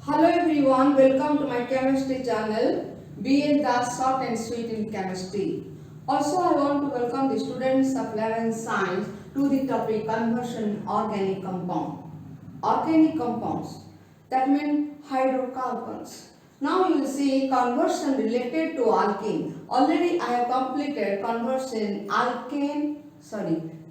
Hello everyone, welcome to my chemistry channel, BA Das Short and Sweet in Chemistry. Also, I want to welcome the students of 11th Science to the topic conversion organic compound. Organic compounds, that means hydrocarbons. Now you will see conversion related to alkene. Already I have completed conversion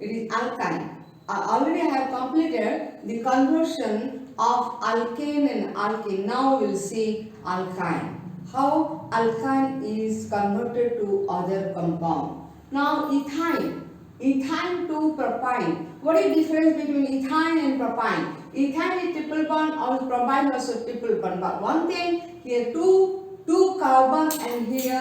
it is alkyne. Already I have completed the conversion of alkane and alkene. Now we will see alkyne. How alkyne is converted to other compound. Now ethyne to propyne. What is the difference between ethyne and propyne? Ethyne is triple bond or propyne also triple bond. But one thing here two carbon and here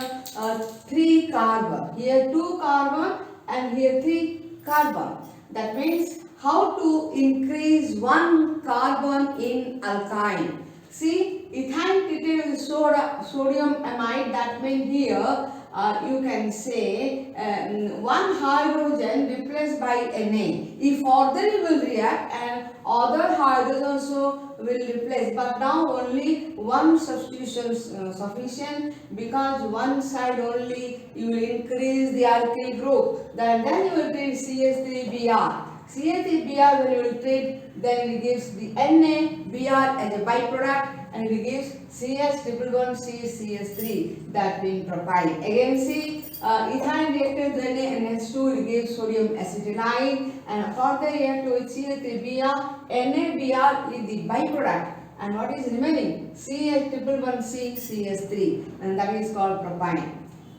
three carbon. Here two carbon and here three carbon. That means how to increase one carbon in alkyne. See, ethyne treated with sodium amide. That means here you can say one hydrogen replaced by Na. If further you will react and other hydrogen also will replace, but now only one substitution sufficient, because one side only you will increase the alkyl group. Then you will treat CH3Br. CH3Br when you will treat, then it gives the NaBr as a byproduct and it gives CH triple bond CH3, that being propyne. Again see, ethyne reacted with NaNH2, it gives sodium acetylide, and further react with CH3Br, NaBr is the byproduct. And what is remaining? CH triple bond CH3, and that is called propyne.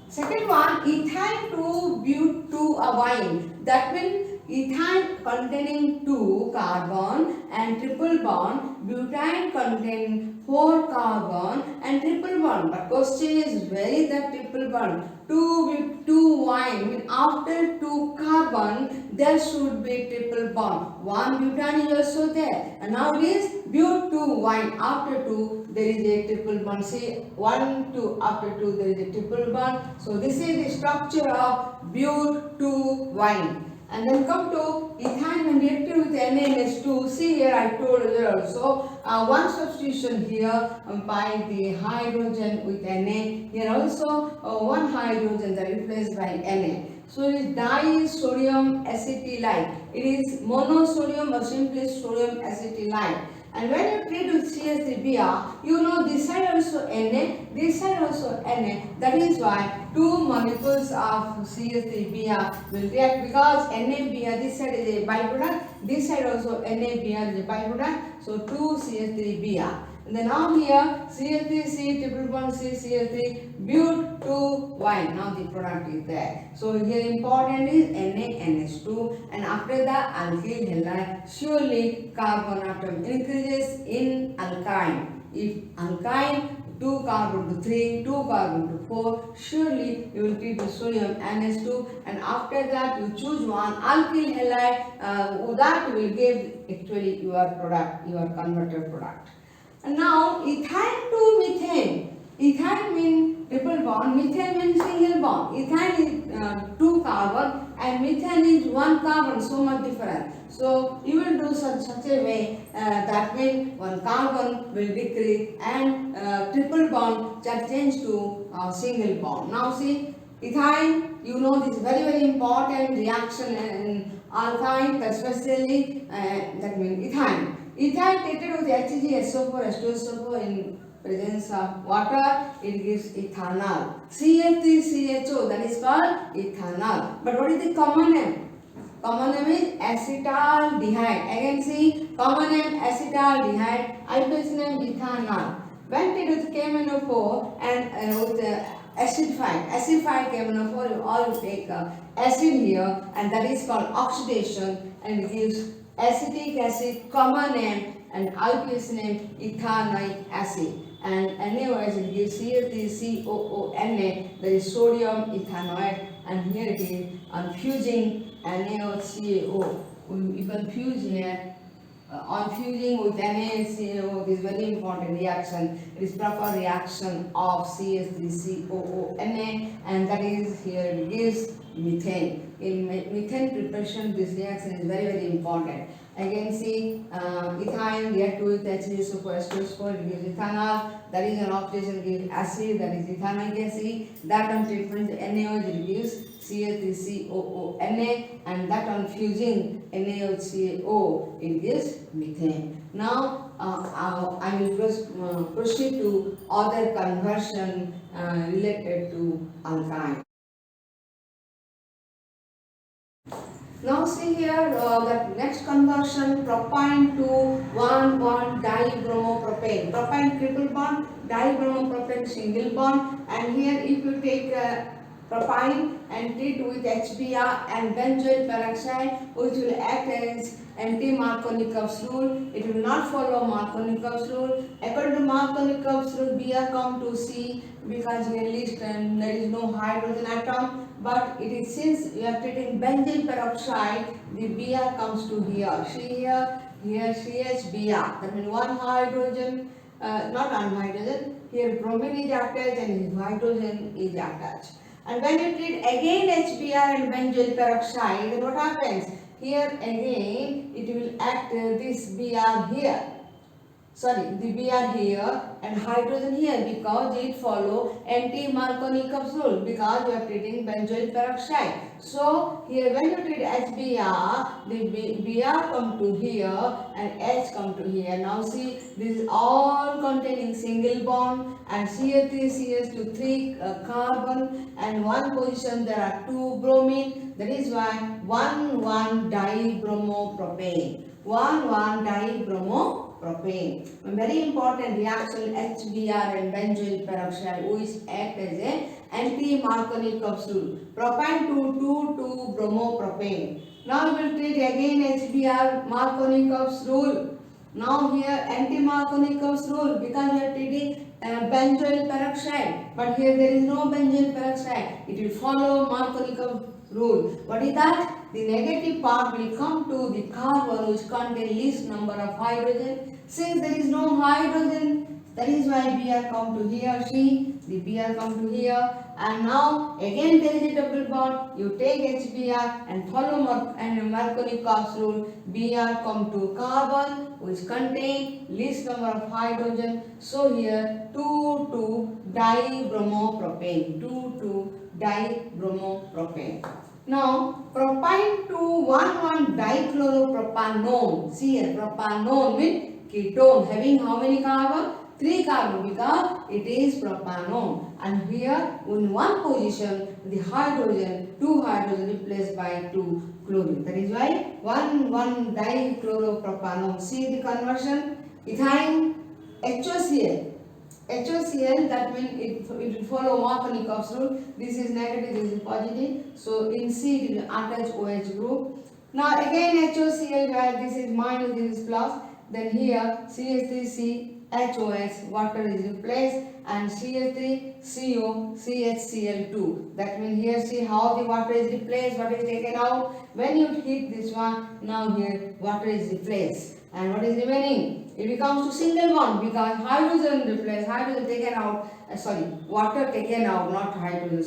Second one, ethyne to butadiene. That means ethyne containing 2 carbon and triple bond, butane containing 4 carbon and triple bond. But question is, where is that triple bond? 2 wine means after 2 carbon there should be triple bond. 1 butane is also there, and now it is but2 after 2 there is a triple bond. See, 1 2 after 2 there is a triple bond. So this is the structure of but2. And then come to ethyne when reacted with NaNH2. See here I told you also one substitution here by the hydrogen with Na. Here also one hydrogen that replaced by Na. So it is disodium acetylide. It is monosodium or simply sodium acetylide. And when you treat with CH3Br, you know this side also Na, this side also Na. That is why 2 molecules of CH3Br will react, because NaBr, this side is a byproduct, this side also NaBr is a byproduct. So 2 CH3Br. And then now here CH3C triple bond CH3 but2. Now the product is there. So here important is NaNH2, and after that alkyl halide. Surely carbon atom increases in alkyne. If alkyne 2 carbon to 3, 2 carbon to 4, surely you will treat with sodium NH2, and after that you choose one alkyl halide, that will give actually your product, your converted product. And now ethyne to methane. Ethyne means triple bond, methane means single bond. Ethyne is 2 carbon and methane is 1 carbon, so much difference. So you will do such a way that means 1 carbon will decrease and triple bond just change to single bond. Now see, ethyne, you know this very important reaction in alkyne, especially that means ethyne. Ethyne treated with HgSO4, H2SO4 in presence of water, it gives ethanol. CH3CHO, that is called ethanol. But what is the common name? Common name is acetaldehyde. Again see, common name acetaldehyde, IUPAC name ethanol. When treated with KMnO4 and with acidified KMnO4, you all take acid here, and that is called oxidation, and it gives acetic acid, common name, and IUPAC name ethanoic acid. And NaO acid gives CH3COONA, that is sodium ethanoate, and here it is fusing NaOCaO. You can fuse here on fusing with NaCO, this is very important reaction. It is proper reaction of CS3COO-Na, and that is here it gives methane. In methane preparation, this reaction is very important. Again, see ethyne react with HCl4 H2SO4, it gives ethanol. That is an oxidation gives acid, that is ethanoic acid. That on treatment NaOH it gives CH3COO-Na, and that on fusing NaOCO it gives methane. Now I will proceed to other conversion related to alkyne. Now see here the next conversion, propane to 1,1-dibromopropane. Propane triple bond, dibromopropane single bond, and here if you take propane and treat with HBr and benzoyl peroxide, which will act as anti-Markovnikov's rule. It will not follow Markovnikov's rule. According to Markovnikov's rule, Br come to C because here list and there is no hydrogen atom. But it is since you are treating benzyl peroxide, the Br comes to here. See here CH Br. That means one hydrogen, not one hydrogen. Here bromine is attached and hydrogen is attached. And when you treat again HBr and benzoyl peroxide, then what happens? Here again it will act this Br here. Sorry, the Br here and hydrogen here because it follow anti-Markovnikov's rule because you are treating benzoyl peroxide. So here when you treat HBr, the Br come to here and H come to here. Now see, this is all containing single bond and CH3 3 carbon, and one position there are 2 bromine. That is why 1,1-dibromopropane. 1,1-dibromopropane. A very important reaction HBr and benzoyl peroxide which act as a anti-Markovnikov's rule. Propane to 2,2-bromopropane. Now we will treat again HBr Markovnikov's rule. Now here anti-Markovnikov's rule because we are treating benzoyl peroxide, but here there is no benzoyl peroxide. It will follow Markovnikov's rule. What is that? The negative part will come to the carbon which contains least number of hydrogen. Since there is no hydrogen, that is why Br come to here, see, the Br come to here, and now again there is a double bond. You take HBr and follow Markovnikov's rule. Br come to carbon which contain least number of hydrogen. So here 2,2-dibromopropane. 2,2-dibromopropane. Now propane to 1,1-dichloropropanones. See here, propanone means ketone having how many carbon? 3 carbon because it is propanone. And here in one position the hydrogen, 2 hydrogen replaced by 2 chlorine. That is why 1,1-dichloropropanones. See the conversion. Ethyne HOCl. HOCl, that means it will follow Markovnikov's rule. This is negative, this is positive. So in C it will attach OH group. Now again HOCl where this is minus, this is plus. Then here CH3C HOH, water is replaced, and CH3CO CHCl2. That means here see how the water is replaced, what is taken out. When you heat this one, now here water is replaced. And what is remaining? It becomes to single bond because hydrogen replaced, hydrogen taken out, water taken out, not hydrogen,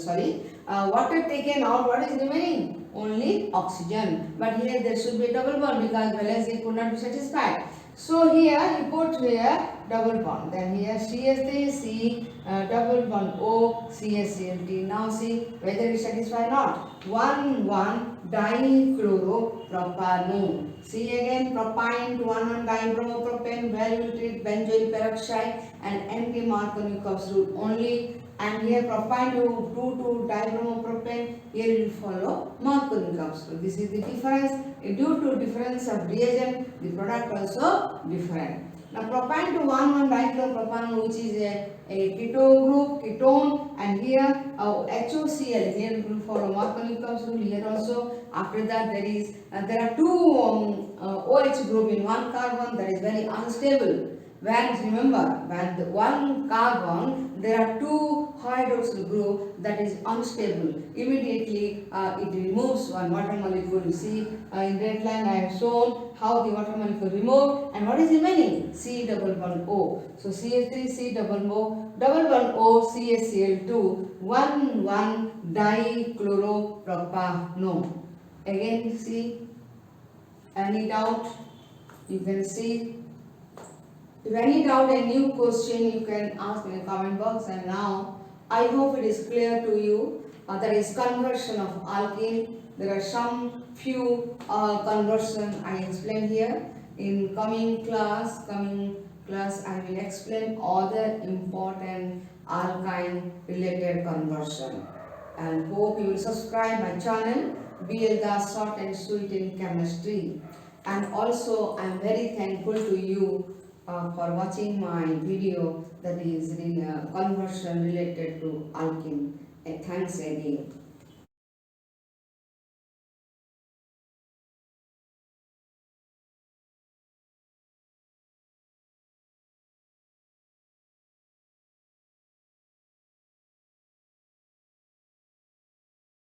water taken out, what is remaining? Only oxygen. But here there should be a double bond because valency could not be satisfied. So here you put here double bond. Then here CH3C double bond O CHCl. Now see whether it satisfy or not. 1,1-dichloropropanones. See again propane to 1,1-dibromopropane where you will treat benzoyl peroxide and anti-Markovnikov's rule only. And here propane to 2,2-dibromopropane, here it will follow Markovnikov's rule. This is the difference. Due to difference of reagent, the product also different. Now propane to 1,1-dichloropropane, which is a ketone group, ketone, and here HOCl, here it will follow Markovnikov's rule. Here also after that there are 2 OH group in one carbon, that is very unstable. When remember, when the one carbon there are 2 hydroxyl group that is unstable. Immediately it removes one water molecule. You see in red line I have shown how the water molecule removed, and what is remaining? C double bond O. So CH3 C double bond O CaCl2 1 dichloropropano. Again see, any doubt you can see. If any doubt, a new question you can ask in the comment box. And now I hope it is clear to you. That is conversion of alkene. There are some few conversion I explain here. In coming class I will explain other important alkyne related conversion. And hope you will subscribe my channel BL Das Short and Sweet in Chemistry. And also I am very thankful to you for watching my video that is in conversion related to alkene. Thanks again.